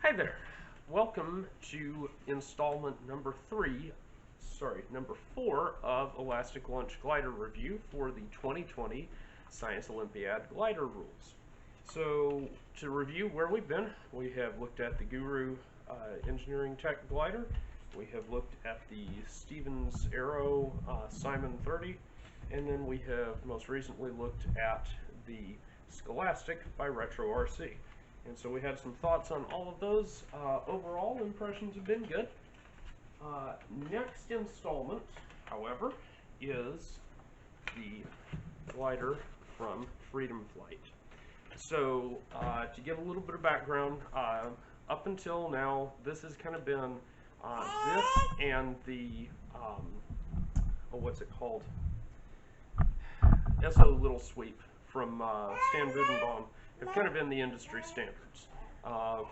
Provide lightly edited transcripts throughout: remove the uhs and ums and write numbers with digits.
Hi there. Welcome to installment number number 4 of Elastic Launch Glider Review for the 2020 Science Olympiad Glider Rules. So, to review where we've been, we have looked at the Guru Engineering Tech Glider. We have looked at the Stevens Aero Simon 30, and then we have most recently looked at the Scholastic by Retro RC. And so we had some thoughts on all of those. Overall, impressions have been good. Next installment, however, is the glider from Freedom Flight. So, to give a little bit of background, up until now, this has kind of been this and the, what's it called? SO Little Sweep from Stan Budenbaum have kind of been the industry standards.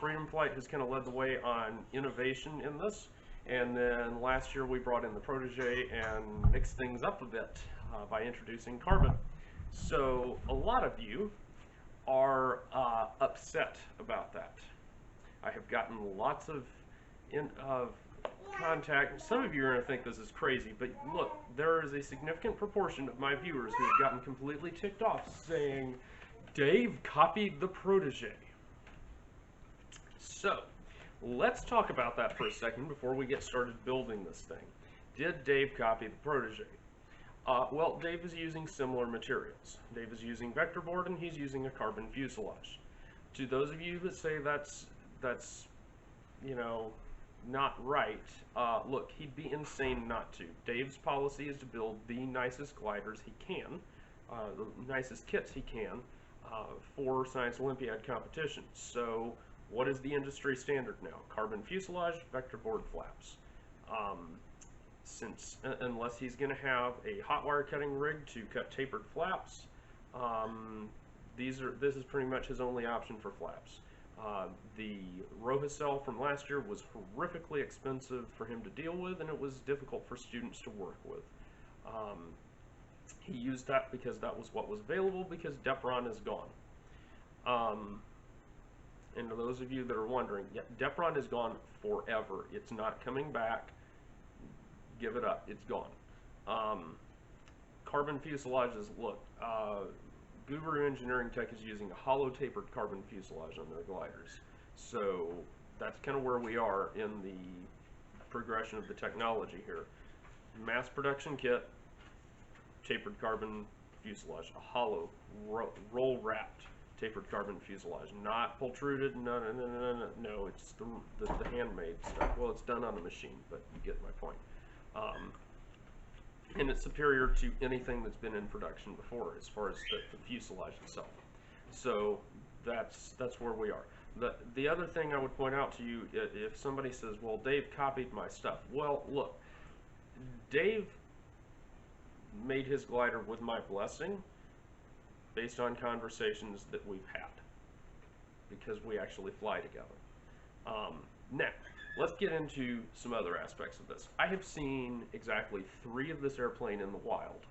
Freedom Flight has kind of led the way on innovation in this, and then last year we brought in the Protege and mixed things up a bit by introducing carbon. So a lot of you are upset about that. I have gotten lots of contact. Some of you are going to think this is crazy, but look, there is a significant proportion of my viewers who have gotten completely ticked off saying, Dave copied the Protege. So, let's talk about that for a second before we get started building this thing. Did Dave copy the Protege? Well, Dave is using similar materials. Dave is using vector board and he's using a carbon fuselage. To those of you that say that's you know, not right, look, he'd be insane not to. Dave's policy is to build the nicest gliders he can, the nicest kits he can, for Science Olympiad competitions. So what is the industry standard now? Carbon fuselage, vector board flaps. Unless he's going to have a hot wire cutting rig to cut tapered flaps, this is pretty much his only option for flaps. The Rohicel from last year was horrifically expensive for him to deal with, and it was difficult for students to work with. He used that because that was what was available, because Depron is gone. And to those of you that are wondering, yeah, Depron is gone forever. It's not coming back. Give it up. It's gone. Carbon fuselages, look, Guru Engineering Tech is using a hollow tapered carbon fuselage on their gliders. So that's kind of where we are in the progression of the technology here. Mass production kit, tapered carbon fuselage, a hollow, roll wrapped tapered carbon fuselage, not pultruded, no, it's the handmade stuff. Well, it's done on a machine, but you get my point. And it's superior to anything that's been in production before as far as the fuselage itself. So that's where we are. The other thing I would point out to you, if somebody says, well, Dave copied my stuff. Well, look, Dave made his glider with my blessing based on conversations that we've had, because we actually fly together. Now, let's get into some other aspects of this. I have seen exactly 3 of this airplane in the wild.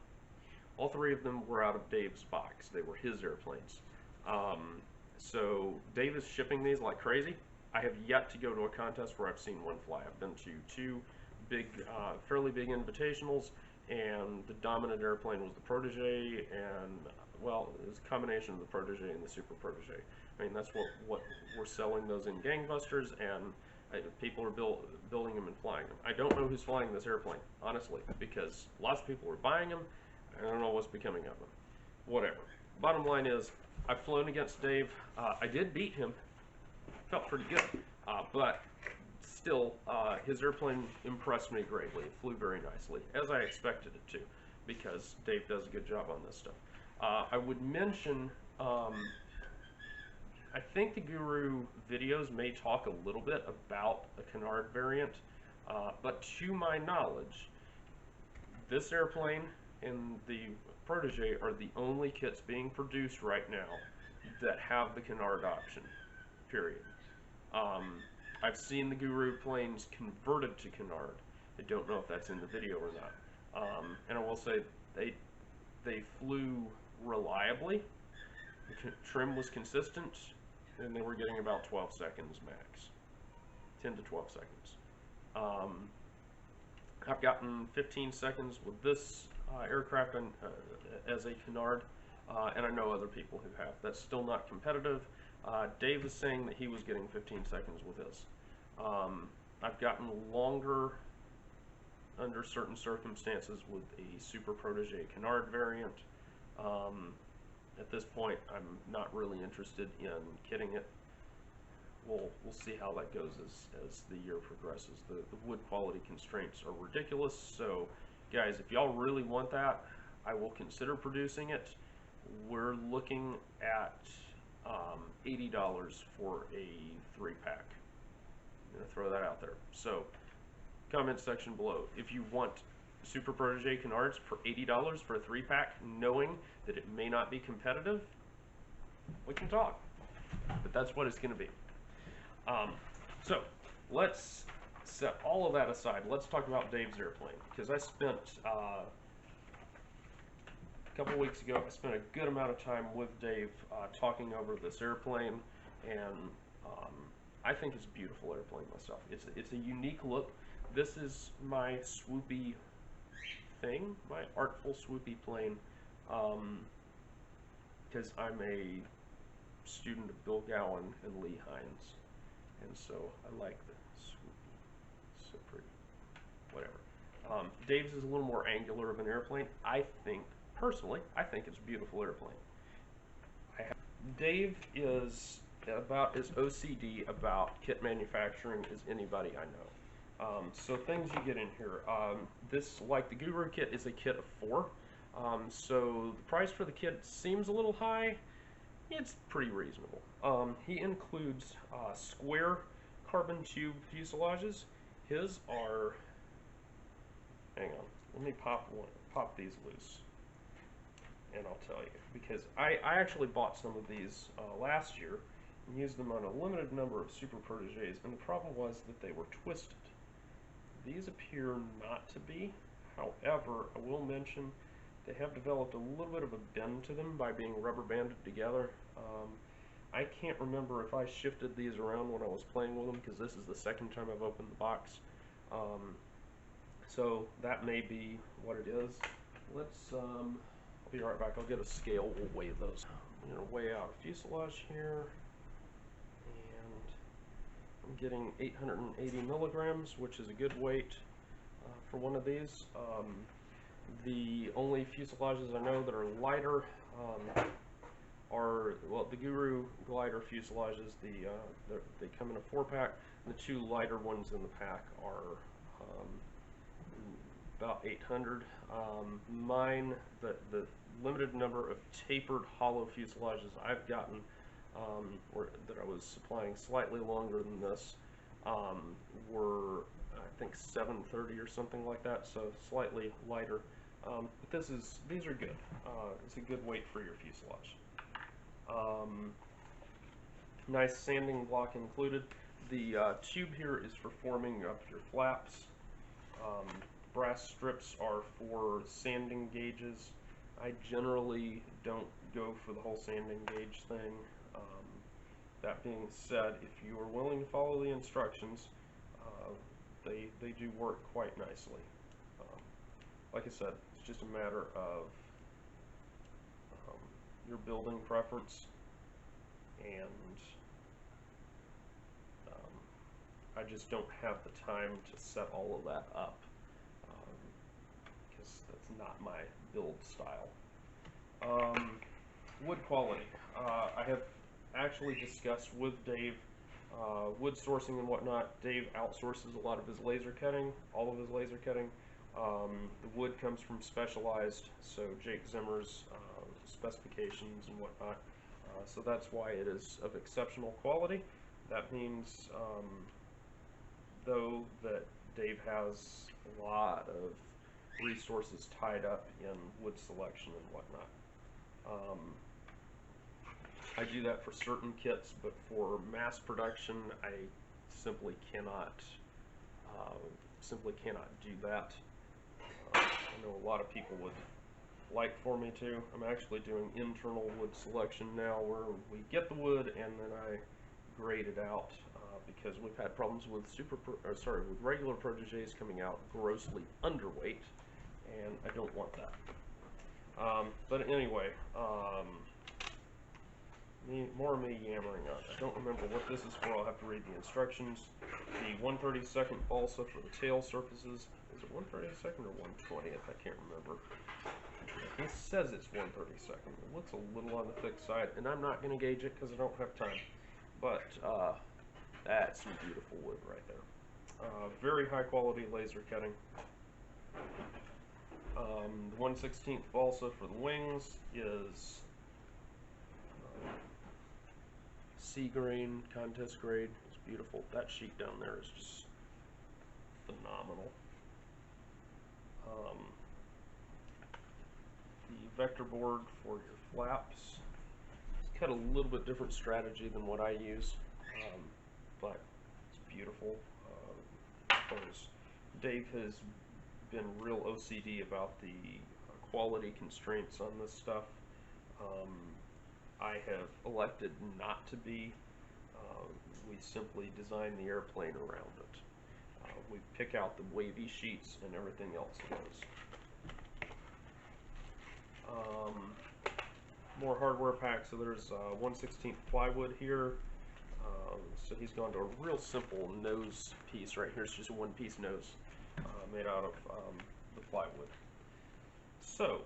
All 3 of them were out of Dave's box. They were his airplanes. So Dave is shipping these like crazy. I have yet to go to a contest where I've seen one fly. I've been to 2 big, fairly big invitationals, and the dominant airplane was the Protege, and well, it was a combination of the Protege and the Super Protege. I mean, that's what we're selling those in gangbusters, and people are building them and flying them. I don't know who's flying this airplane, honestly, because lots of people are buying them. I don't know what's becoming of them. Whatever. Bottom line is, I've flown against Dave. I did beat him. Felt pretty good. But still, his airplane impressed me greatly. It flew very nicely, as I expected it to, because Dave does a good job on this stuff. I would mention, I think the Guru videos may talk a little bit about a canard variant, but to my knowledge, this airplane and the Protege are the only kits being produced right now that have the canard option, period. I've seen the Guru planes converted to canard. I don't know if that's in the video or not. And I will say they flew reliably. The trim was consistent, and they were getting about 12 seconds max. 10 to 12 seconds. I've gotten 15 seconds with this aircraft as a canard, and I know other people who have. That's still not competitive. Dave is saying that he was getting 15 seconds with his. I've gotten longer under certain circumstances with a Super Protege Canard variant. At this point, I'm not really interested in kitting it. We'll see how that goes as the year progresses. The wood quality constraints are ridiculous, so guys, if y'all really want that, I will consider producing it. We're looking at $80 for a 3-pack. I'm gonna throw that out there. So, comment section below. If you want Super Protege Canards for $80 for a 3-pack, knowing that it may not be competitive, we can talk. But that's what it's gonna be. So, let's set all of that aside. Let's talk about Dave's airplane, because I spent, a couple weeks ago, I spent a good amount of time with Dave talking over this airplane, and I think it's a beautiful airplane myself. It's a unique look. This is my swoopy thing, my artful swoopy plane, because I'm a student of Bill Gowan and Lee Hines, and so I like the swoopy, so pretty, whatever. Dave's is a little more angular of an airplane. I think, personally, I think it's a beautiful airplane. Dave is about as OCD about kit manufacturing as anybody I know. So things you get in here, this, like the Guru kit, is a kit of 4. So the price for the kit seems a little high. It's pretty reasonable. He includes square carbon tube fuselages. His are, hang on, let me pop these loose, and I'll tell you, because I actually bought some of these last year and used them on a limited number of Super Proteges, and the problem was that they were twisted. These appear not to be. However, I will mention they have developed a little bit of a bend to them by being rubber banded together. I can't remember if I shifted these around when I was playing with them, because this is the second time I've opened the box. So that may be what it is. Let's, I'll be right back. I'll get a scale. We'll weigh those. I'm going to weigh out a fuselage here. And I'm getting 880 milligrams, which is a good weight for one of these. The only fuselages I know that are lighter are, well, the Guru glider fuselages. They come in a 4-pack. The 2 lighter ones in the pack are about 800. Mine, the limited number of tapered hollow fuselages I've gotten, or that I was supplying slightly longer than this, were, I think, 730 or something like that, so slightly lighter. But these are good. It's a good weight for your fuselage. Nice sanding block included. The tube here is for forming up your flaps. Brass strips are for sanding gauges. I generally don't go for the whole sanding gauge thing. That being said, if you are willing to follow the instructions, they do work quite nicely. Like I said, it's just a matter of your building preference, and I just don't have the time to set all of that up, because that's not my build style. Wood quality. I have actually discussed with Dave wood sourcing and whatnot. Dave outsources a lot of his laser cutting, all of his laser cutting. The wood comes from Specialized, so Jake Zimmer's specifications and whatnot. So that's why it is of exceptional quality. That means, though, that Dave has a lot of resources tied up in wood selection and whatnot. I do that for certain kits, but for mass production, I simply cannot do that. I know a lot of people would like for me to. I'm actually doing internal wood selection now, where we get the wood and then I graded out because we've had problems with with regular proteges coming out grossly underweight, and I don't want that. But anyway, more of me yammering on. I don't remember what this is for. I'll have to read the instructions. The 1/32 balsa for the tail surfaces. Is it 1/32 or 1/20th? I can't remember. This says it's 1/32. It looks a little on the thick side, and I'm not going to gauge it because I don't have time. But that's some beautiful wood right there. Very high quality laser cutting. The 1/16 balsa for the wings is C grain, contest grade. It's beautiful. That sheet down there is just phenomenal. The vector board for your flaps. It's cut a little bit different strategy than what I use, but it's beautiful. Of course, Dave has been real OCD about the quality constraints on this stuff. I have elected not to be. We simply design the airplane around it. We pick out the wavy sheets and everything else goes. More hardware packs. So there's 1/16 plywood here. So he's gone to a real simple nose piece right here. It's just a one-piece nose made out of the plywood. So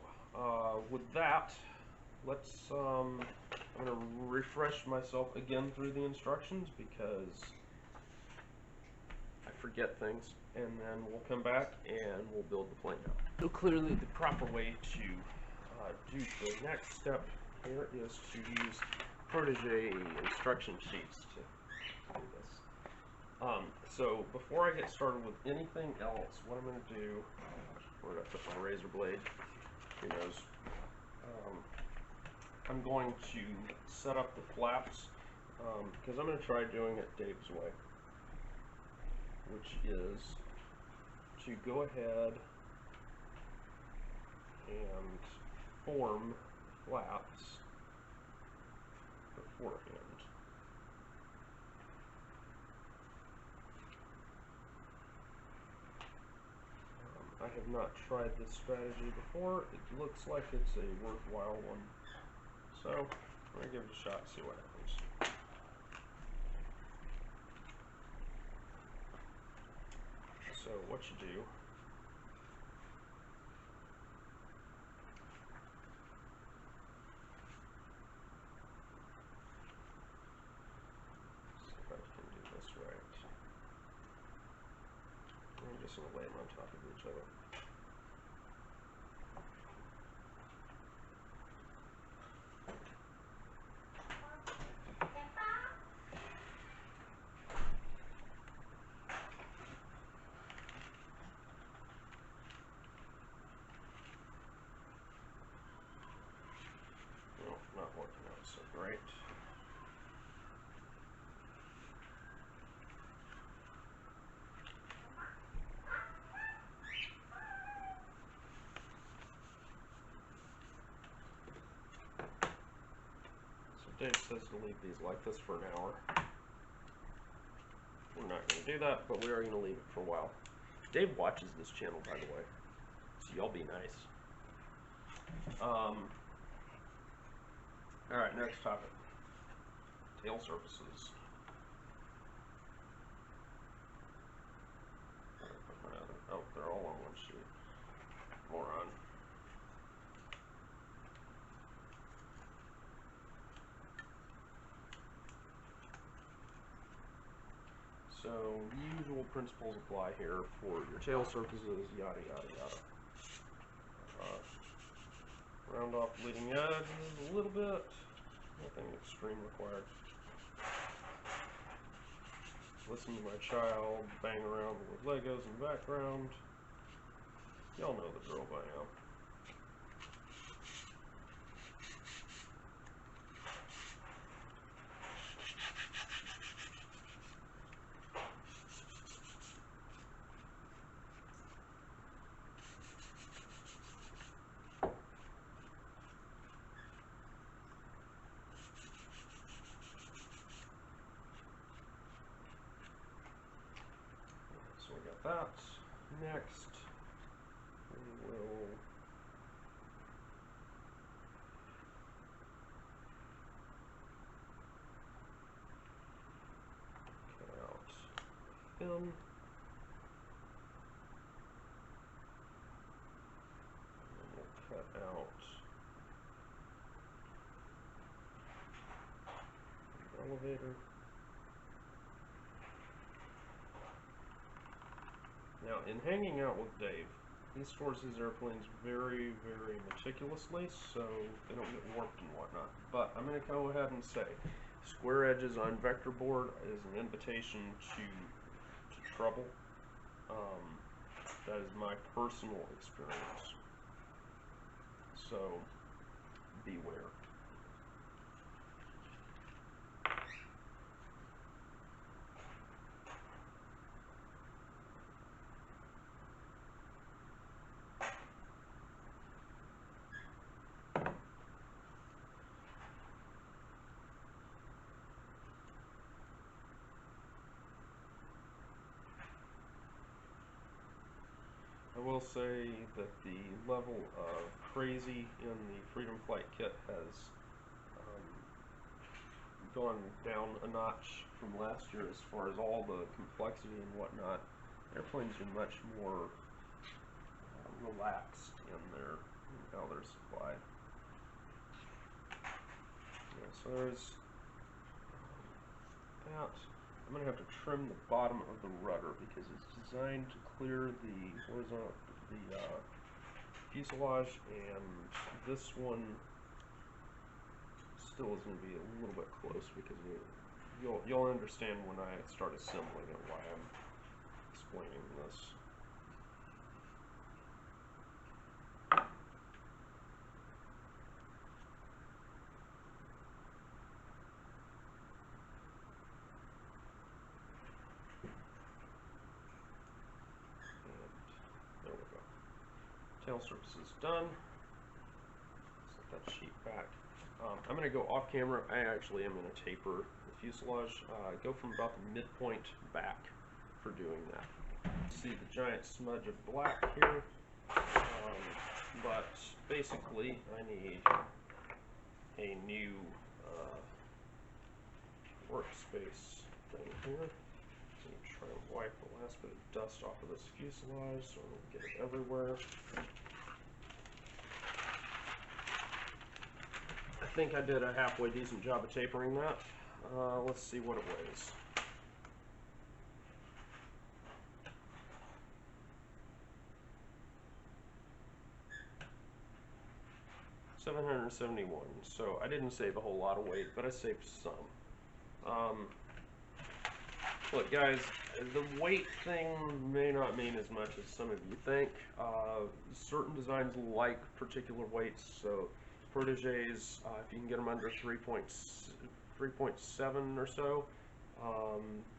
with that, let's. I'm going to refresh myself again through the instructions because I forget things, and then we'll come back and we'll build the plane out. So clearly the proper way to do the next step here is to use protege instruction sheets to do this. So before I get started with anything else, what I'm going to do, where did I put my razor blade? Who knows? I'm going to set up the flaps because I'm going to try doing it Dave's way, which is to go ahead and form flaps beforehand. I have not tried this strategy before. It looks like it's a worthwhile one. So, I'm going to give it a shot, see what happens. So, what you do see if I can do this right. I'm just going to lay them on top of each other. Not working out so great. So Dave says to leave these like this for an hour. We're not going to do that, but we are going to leave it for a while. Dave watches this channel, by the way, so y'all be nice. Alright, next topic. Tail surfaces. Oh, they're all on one sheet. Moron. So, usual principles apply here for your tail surfaces, yada yada yada. Round off leading edges a little bit. Nothing extreme required. Listen to my child bang around with Legos in the background. Y'all know the drill by now. that. Next, we will cut out fin. Cut out the elevator. Now, in hanging out with Dave, he stores his airplanes very, very meticulously, so they don't get warped and whatnot. But I'm going to go ahead and say, square edges on vector board is an invitation to trouble. That is my personal experience. So, beware. I will say that the level of crazy in the Freedom Flight kit has gone down a notch from last year as far as all the complexity and whatnot. Airplanes are much more relaxed in how they're supplied. Yeah, so there's that. I'm going to have to trim the bottom of the rudder because it's designed to clear the horizontal, fuselage, and this one still is going to be a little bit close because you'll understand when I start assembling it why I'm explaining this. There we go. Tail surface is done. Set that sheet back. I'm going to go off camera. I actually am going to taper the fuselage. Go from about the midpoint back for doing that. See the giant smudge of black here. But basically, I need a new workspace thing here. So try and wipe the last bit of dust off of this fuselage so I don't get it everywhere. I think I did a halfway decent job of tapering that. Let's see what it weighs. $771. So I didn't save a whole lot of weight, but I saved some. Look, guys, the weight thing may not mean as much as some of you think. Certain designs like particular weights, so proteges, if you can get them under 3.7 or so,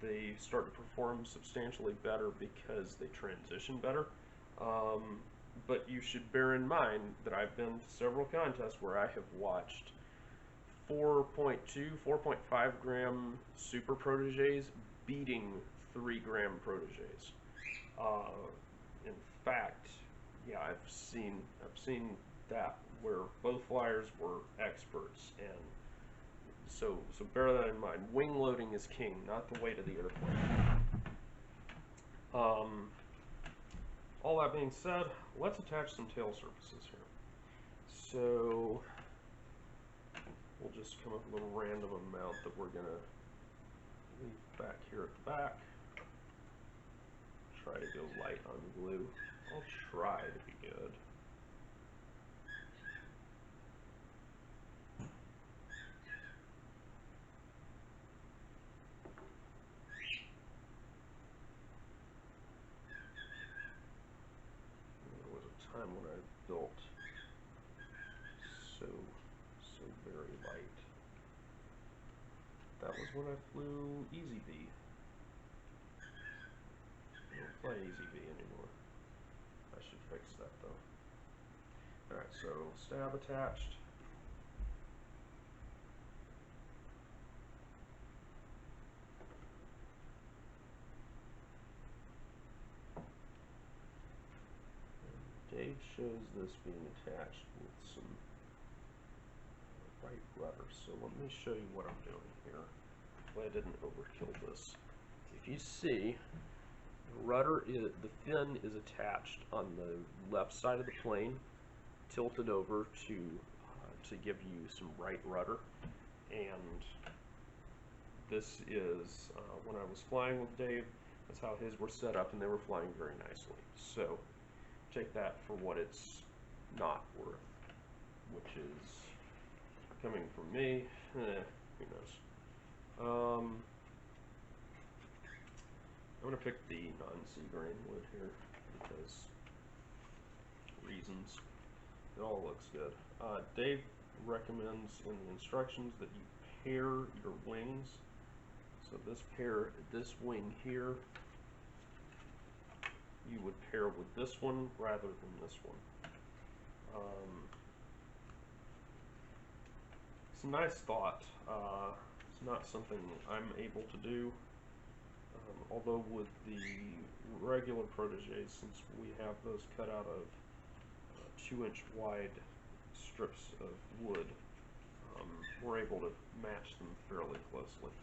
they start to perform substantially better because they transition better. But you should bear in mind that I've been to several contests where I have watched 4.2, 4.5 gram super proteges beating 3 gram proteges. In fact, yeah, I've seen that where both flyers were experts, and so bear that in mind. Wing loading is king, not the weight of the airplane. All that being said, let's attach some tail surfaces here. So we'll just come up with a random amount that we're going to leave back here at the back. Try to go light on the glue. I'll try to be good. There was a time when I built so very light. That was when I flew Easy V. I don't fly Easy V anymore. I should fix that though. Alright, so stab attached. shows this being attached with some right rudder. So let me show you what I'm doing here. Hopefully I didn't overkill this. If you see, the fin is attached on the left side of the plane, tilted over to give you some right rudder. And this is, when I was flying with Dave, that's how his were set up, and they were flying very nicely. So take that for what it's not worth, which is, coming from me, who knows. I'm going to pick the non-sea grain wood here because reasons. It all looks good. Dave recommends in the instructions that you pair your wings. So this wing here, you would pair with this one rather than this one. It's a nice thought. It's not something I'm able to do. Although with the regular proteges, since we have those cut out of 2-inch wide strips of wood, we're able to match them fairly closely.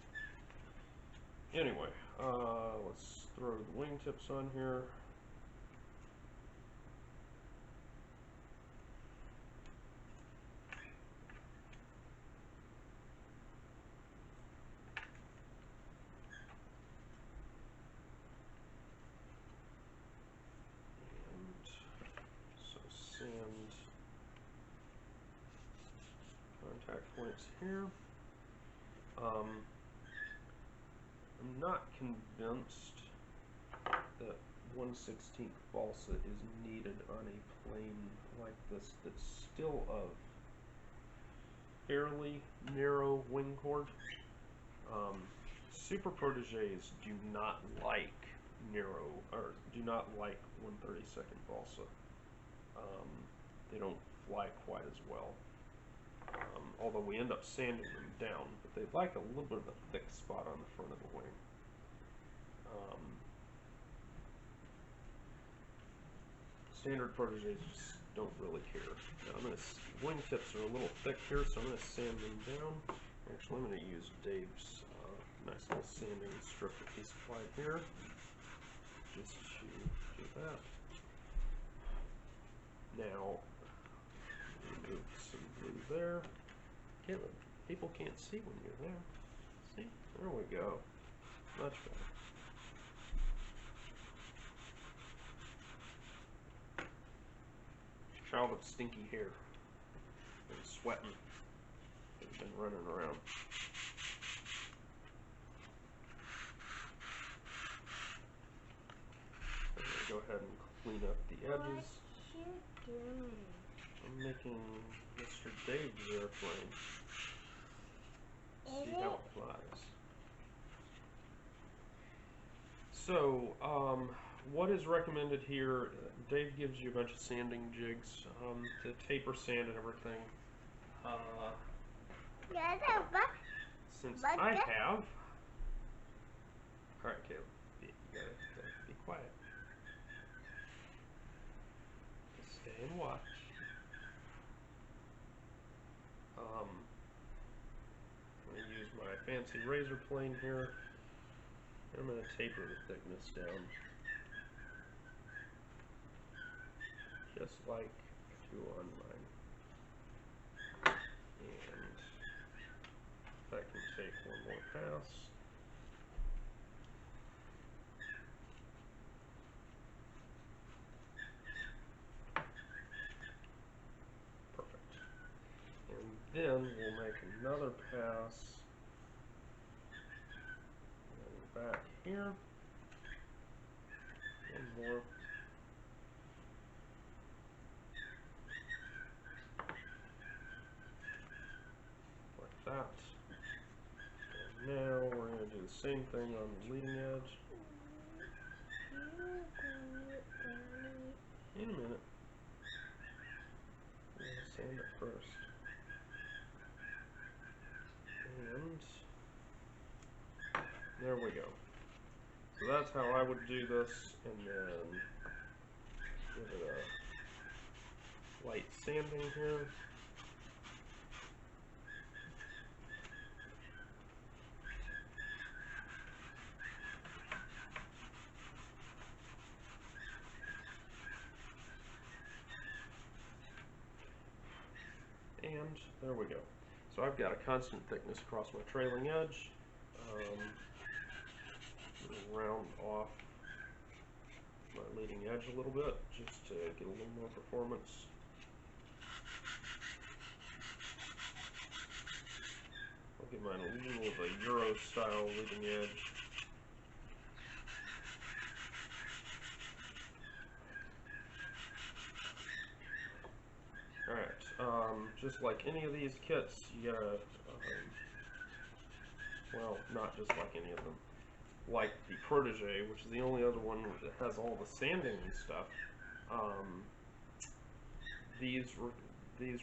Anyway, let's throw the wingtips on here. And contact points here. I'm not convinced that 1/16 balsa is needed on a plane like this that's still of fairly narrow wing chord. Super proteges do not like narrow, or do not like 1/32 balsa. They don't fly quite as well, although we end up sanding them down, but they like a little bit of a thick spot on the front of the wing. Standard proteges just don't really care. Now wingtips are a little thick here, so I'm going to sand them down. Actually, I'm going to use Dave's nice little sanding strip that he supplied here, just to do that. Now, remove some glue there. People can't see when you're there. See? There we go. Much better. Child of stinky hair. Been sweating. They've been running around. I'm going to go ahead and clean up the edges. What you doing? I'm making Mr. Dave's airplane. See how it flies. So, what is recommended here, Dave gives you a bunch of sanding jigs to taper sand and everything. Since I have... Alright, Caleb, you gotta be quiet. Just stay and watch. I'm going to use my fancy razor plane here. I'm going to taper the thickness down, just like I do on mine. And if I can take one more pass. Perfect. And then we'll make another pass back here. One more. Like that. And now we're going to do the same thing on the leading edge. In a minute. We'll sand it first. And there we go. So that's how I would do this, and then give it light sanding here. And there we go. So I've got a constant thickness across my trailing edge. Round off my leading edge a little bit just to get a little more performance. I'll give mine a little of a Euro style leading edge. Alright, just like any of these kits, you gotta, well, not just like any of them. Like the Protege, which is the only other one that has all the sanding and stuff, these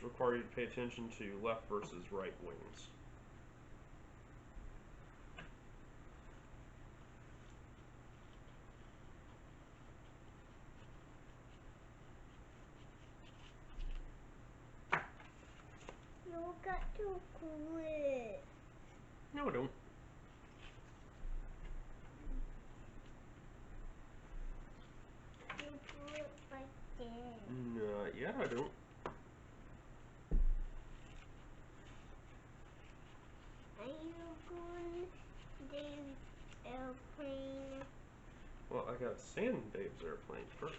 require you to pay attention to left versus right wings. You got to quit. No, I don't. You do it like this. Not yet, I don't. Are you going Dave's airplane? Well, I gotta sand Dave's airplane first.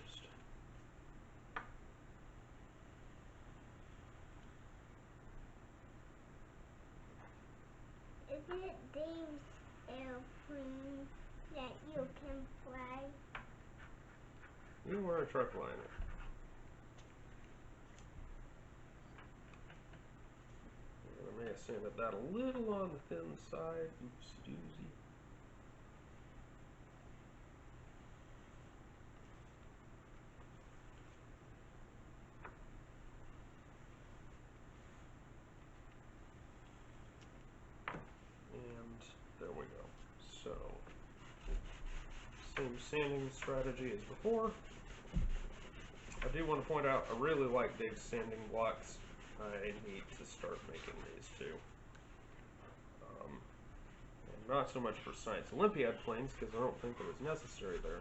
Isn't it Dave's airplane that you can fly? You wear a truck liner. I may have sanded that a little on the thin side. Oopsie doozy. And there we go. So, same sanding strategy as before. I do want to point out, I really like Dave's sanding blocks. I need to start making these too. And not so much for Science Olympiad planes, because I don't think that it's necessary there.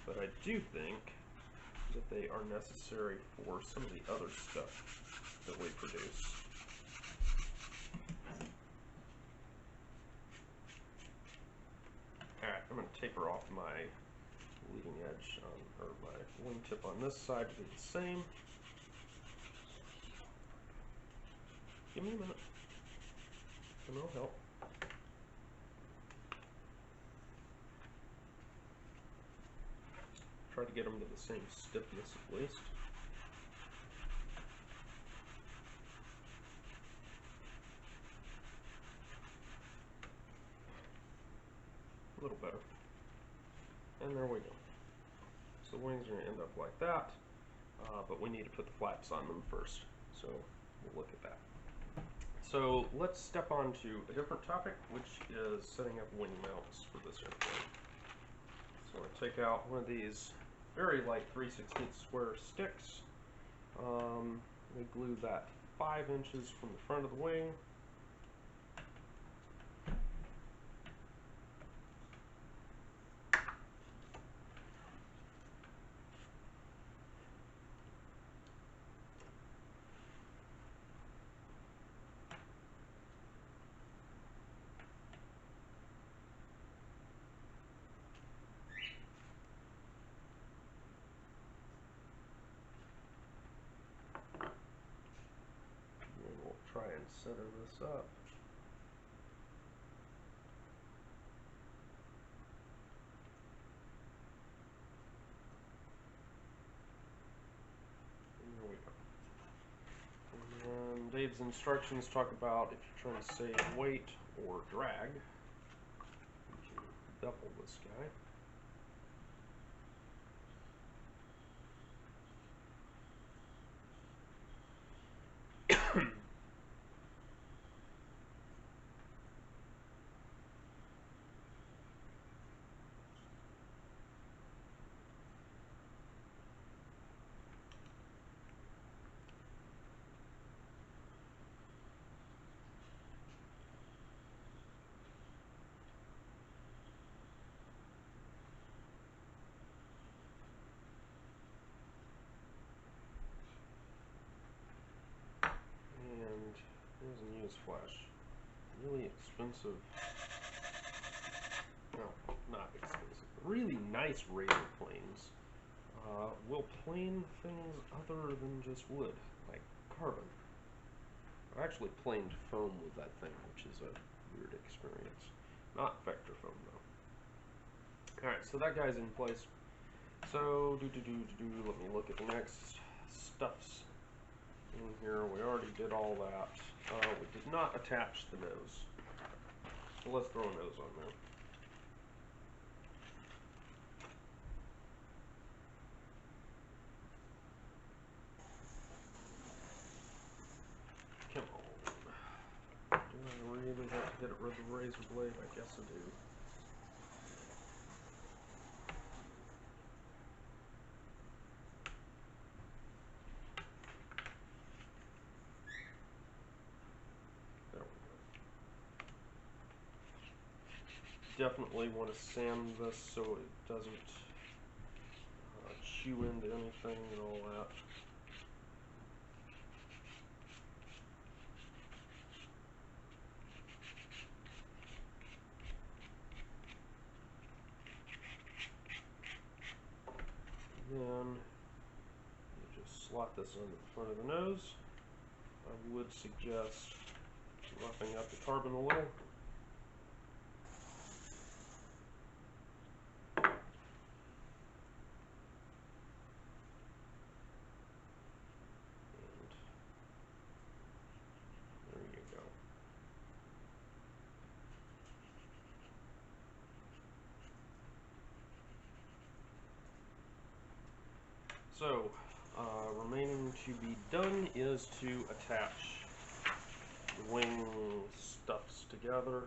But I do think that they are necessary for some of the other stuff that we produce. Alright, I'm going to taper off my leading edge on, or my wingtip on this side to be the same. Give me a minute, and I'll help. Try to get them to the same stiffness at least. A little better. And there we go. So the wings are going to end up like that, but we need to put the flaps on them first. So we'll look at that. So let's step on to a different topic, which is setting up wing mounts for this airplane. So I take out one of these very light 3/16 square sticks. We glue that 5 inches from the front of the wing. Try and center this up. And there we go. And Dave's instructions talk about if you're trying to save weight or drag, you can double this guy. really expensive, no, not expensive, really nice razor planes will plane things other than just wood, like carbon. I actually planed foam with that thing, which is a weird experience. Not vector foam though. Alright, so that guy's in place. So, let me look at the next stuffs in here. We already did all that. We did not attach the nose. So let's throw a nose on there. Come on. Do I really have to hit it with the razor blade? I guess I do. There we go. Definitely want to sand this so it doesn't chew into anything and all that. Then you just slot this on the front of the nose. I would suggest roughing up the carbon a little. And there you go. So, remaining to be done is to attach the wing stuffs together.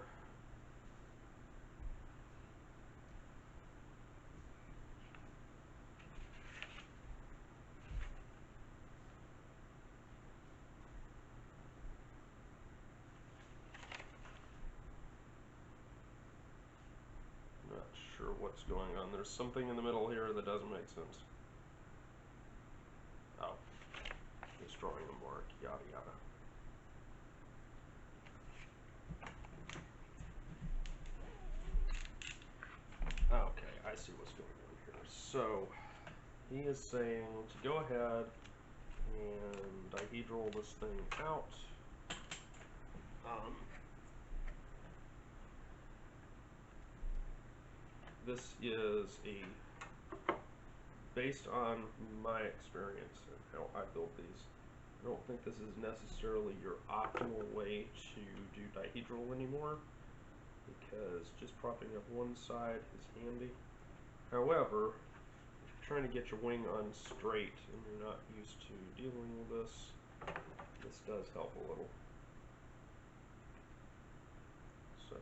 Not sure what's going on. There's something in the middle here that doesn't make sense. Oh, destroying a mark, yada yada. Okay, I see what's going on here. So, he is saying to go ahead and dihedral this thing out. This is based on my experience and how I built these. I don't think this is necessarily your optimal way to do dihedral anymore, because just propping up one side is handy. However, if you're trying to get your wing on straight and you're not used to dealing with this does help a little. So,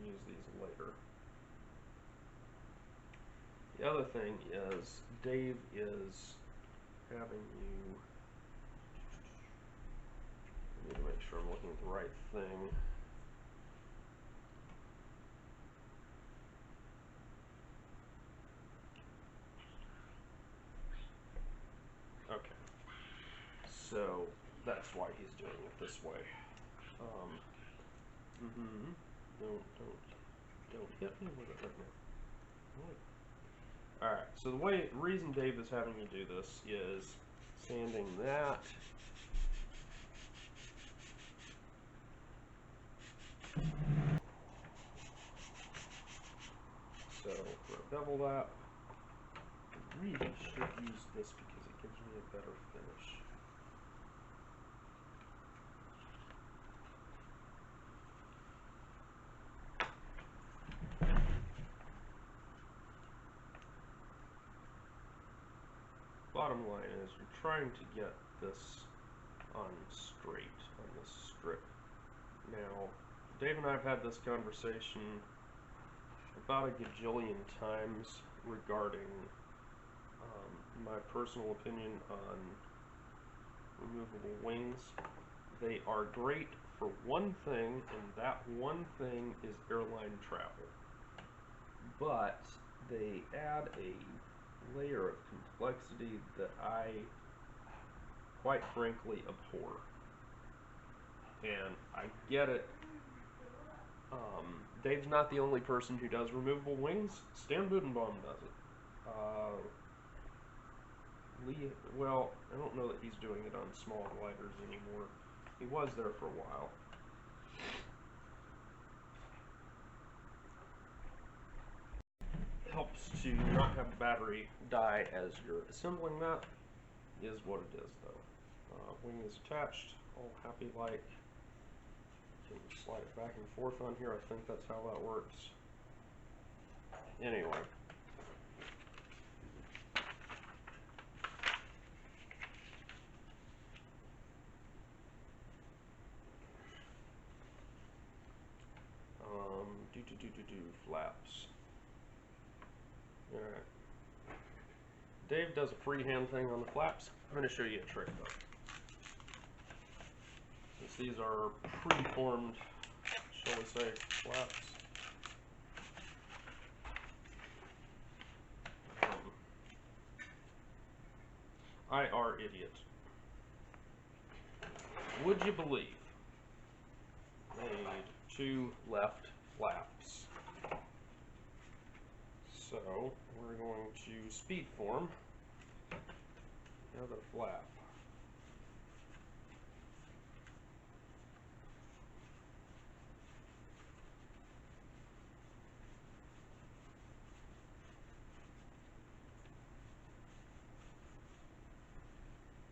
use these later. The other thing is, Dave is having you, I need to make sure I'm looking at the right thing. Okay, so that's why he's doing it this way. Don't hit me with it right now. Right. Alright, so the reason Dave is having you do this is sanding that. So for a bevel that, I really should use this because it gives me a better finish. Bottom line is you're trying to get this on straight on this strip. Now, Dave and I have had this conversation about a gajillion times regarding my personal opinion on removable wings. They are great for one thing, and that one thing is airline travel. But they add a layer of complexity that I, quite frankly, abhor. And I get it Dave's not the only person who does removable wings. Stan Budenbaum does it. Lee, well, I don't know that he's doing it on small gliders anymore. He was there for a while. Helps to not have the battery die as you're assembling that, is what it is though. Wing is attached, all happy like. Can slide it back and forth on here, I think that's how that works. Anyway. Flaps. Alright. Dave does a freehand thing on the flaps. I'm going to show you a trick though. Since these are pre-formed, shall we say, flaps. I are idiot. Would you believe? Made 2 left flaps. So we're going to speed form another flap.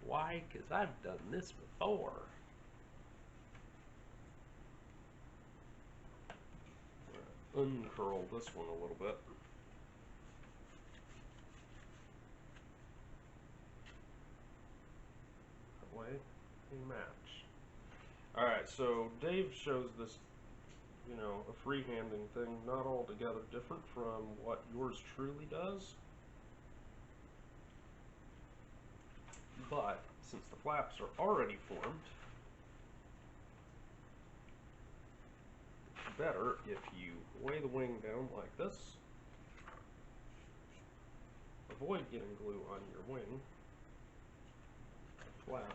Why? Because I've done this before. Uncurl this one a little bit. That way they match. Alright, so Dave shows this, you know, a freehanding thing, not altogether different from what yours truly does. But since the flaps are already formed, it's better if you weigh the wing down like this. Avoid getting glue on your wing, flap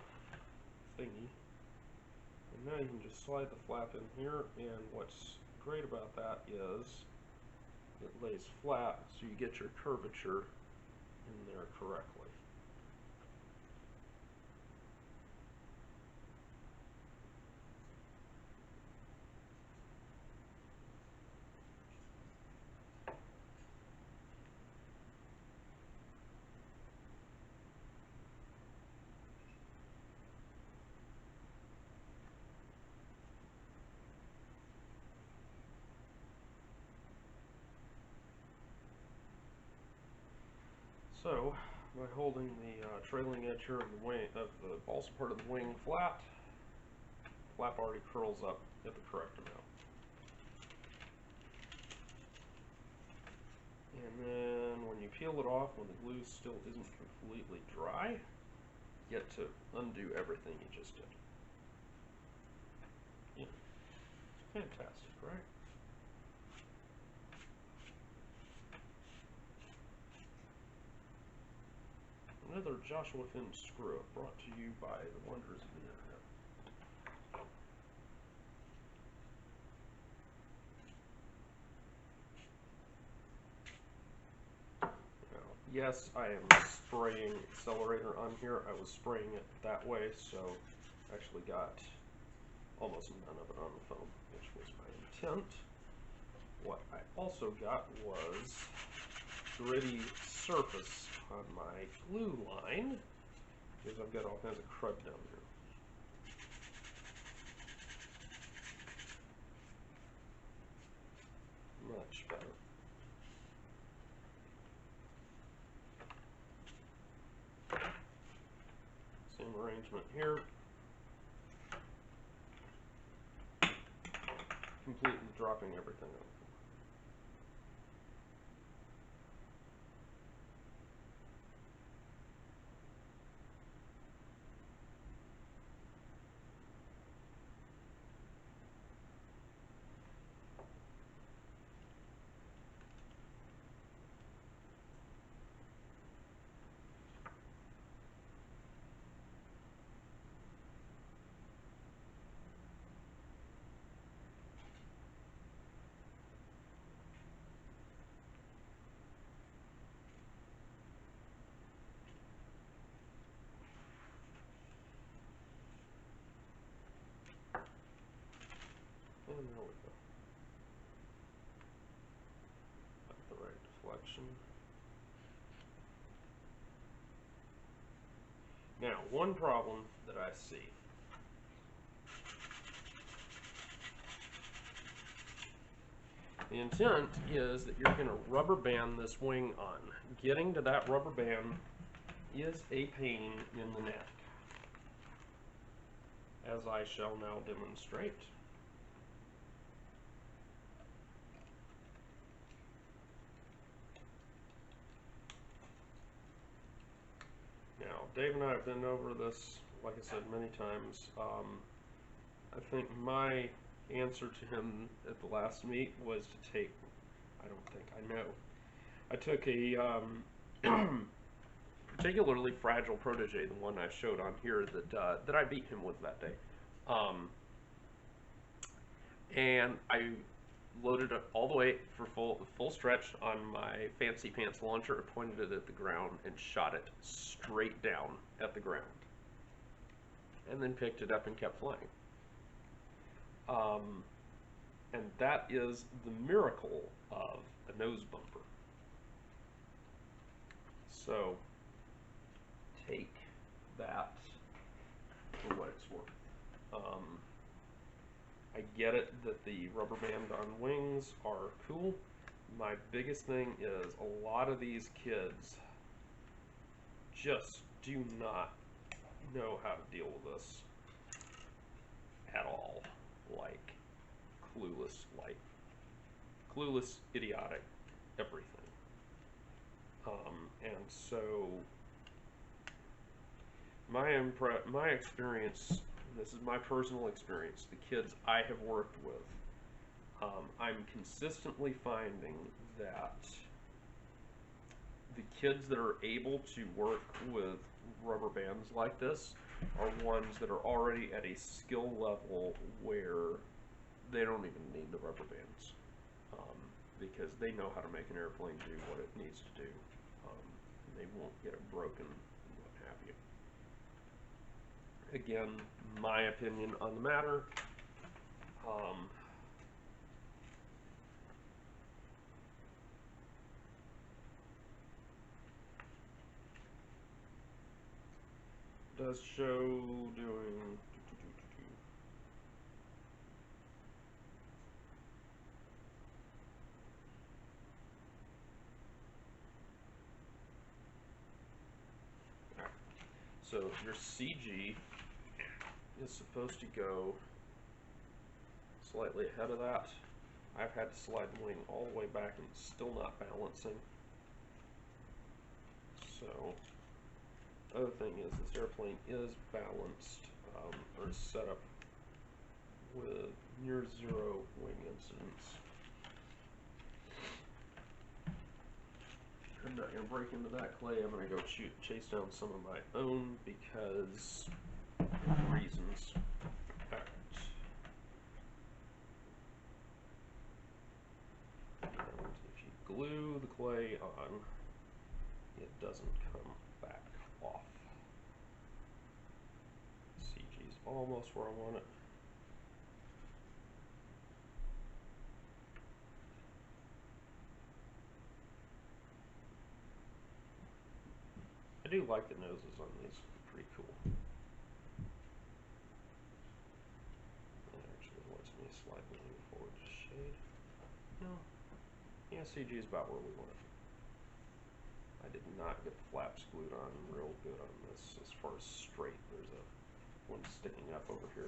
thingy. And now you can just slide the flap in here, and what's great about that is it lays flat so you get your curvature in there correctly. So, by holding the trailing edge here of the wing, of the balsa part of the wing flat, flap already curls up at the correct amount. And then when you peel it off, when the glue still isn't completely dry, you get to undo everything you just did. Yeah. Fantastic, right? Another Joshua Finn screw-up brought to you by the wonders of the internet. Now, yes, I am spraying accelerator on here. I was spraying it that way, so I actually got almost none of it on the foam, which was my intent. What I also got was gritty surface on my glue line, because I've got all kinds of crud down here. Much better. Same arrangement here. Completely dropping everything on. selection. Now, one problem that I see. The intent is that you're going to rubber band this wing on. Getting to that rubber band is a pain in the neck, as I shall now demonstrate. Now, Dave and I have been over this, like I said, many times. I think my answer to him at the last meet was to take, I took a particularly fragile protege, the one I showed on here that I beat him with that day. And I loaded it all the way for full stretch on my fancy pants launcher, pointed it at the ground, and shot it straight down at the ground. And then picked it up and kept flying. And that is the miracle of a nose bumper. So take that for what it's worth. I get it that the rubber band on wings are cool. My biggest thing is a lot of these kids just do not know how to deal with this at all. Like clueless, idiotic, everything. And so my experience, this is my personal experience, the kids I have worked with, I'm consistently finding that the kids that are able to work with rubber bands like this are ones that are already at a skill level where they don't even need the rubber bands, because they know how to make an airplane do what it needs to do. They won't get it broken and what have you. Again, my opinion on the matter. Does show doing so your CG is supposed to go slightly ahead of that. I've had to slide the wing all the way back and it's still not balancing. So, other thing is this airplane is balanced, or set up with near zero wing incidence. I'm not going to break into that clay. I'm going to go chase down some of my own because reasons. Alright. And if you glue the clay on, it doesn't come back off. CG's almost where I want it. I do like the noses on these, pretty cool. It actually lets me slide the wing forward to shade. No. Yeah, CG is about where we want it. I did not get the flaps glued on real good on this as far as straight. There's one sticking up over here.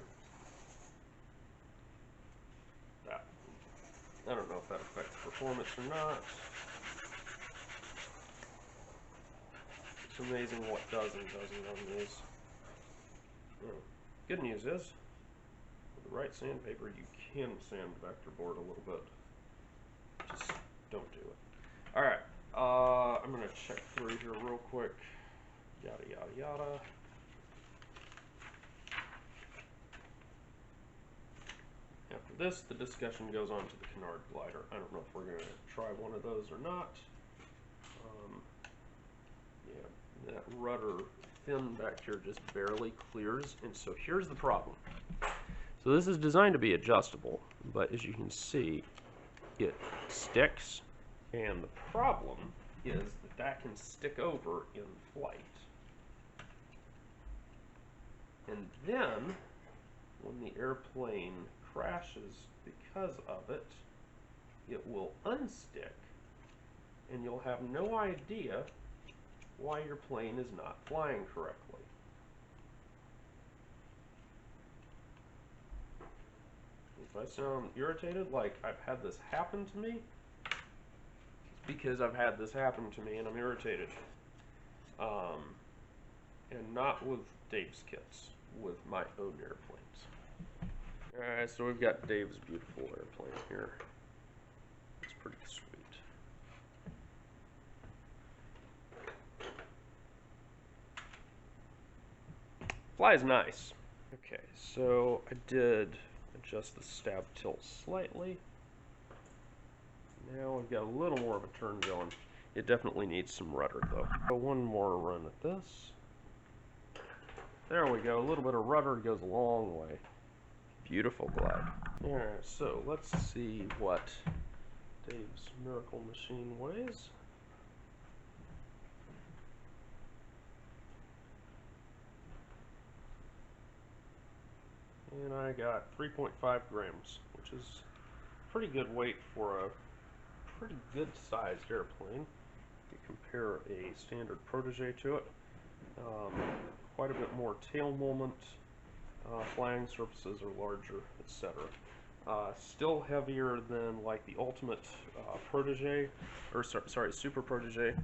That, I don't know if that affects performance or not. It's amazing what does and doesn't on these. Good news is, with the right sandpaper, you can sand vector board a little bit. Just don't do it. Alright, I'm going to check through here real quick. Yada, yada, yada. After this, the discussion goes on to the canard glider. I don't know if we're going to try one of those or not. Yeah, that rudder fin back here just barely clears, and so here's the problem. So this is designed to be adjustable, but as you can see, it sticks And the problem is that that can stick over in flight. And then, when the airplane crashes because of it, it will unstick, and you'll have no idea why your plane is not flying correctly. If I sound irritated, like I've had this happen to me, it's because I've had this happen to me and I'm irritated. And not with Dave's kits, with my own airplanes. Alright, so we've got Dave's beautiful airplane here. It's pretty sweet. Flies nice. Okay, so I did adjust the stab tilt slightly. Now we've got a little more of a turn going. It definitely needs some rudder though. So one more run at this. There we go, a little bit of rudder goes a long way. Beautiful glide. Alright, so let's see what Dave's Miracle Machine weighs. And I got 3.5 grams, which is pretty good weight for a pretty good sized airplane. You compare a standard Protege to it. Quite a bit more tail moment, flying surfaces are larger, etc. Still heavier than like the Ultimate Protege, or sorry, Super Protege.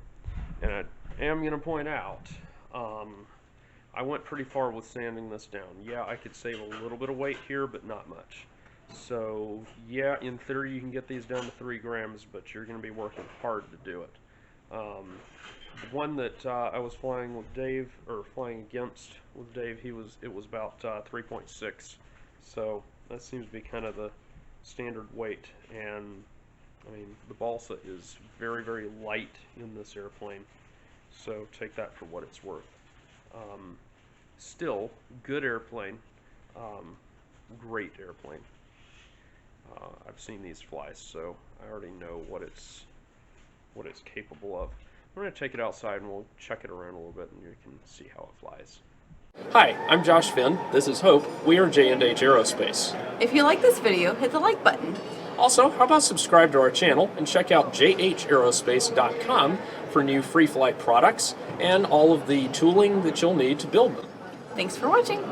And I am going to point out, I went pretty far with sanding this down. Yeah, I could save a little bit of weight here, but not much. So yeah, in theory you can get these down to 3 grams, but you're going to be working hard to do it. The one that I was flying with Dave, or flying against with Dave, it was about 3.6. So that seems to be kind of the standard weight. And I mean, the balsa is very, very light in this airplane. So take that for what it's worth. Still, good airplane, great airplane. I've seen these fly, so I already know what it's capable of. We're going to take it outside and we'll check it around a little bit and you can see how it flies. Hi, I'm Josh Finn. This is Hope. We are J&H Aerospace. If you like this video, hit the like button. Also, how about subscribe to our channel and check out jhaerospace.com for new free flight products and all of the tooling that you'll need to build them. Thanks for watching.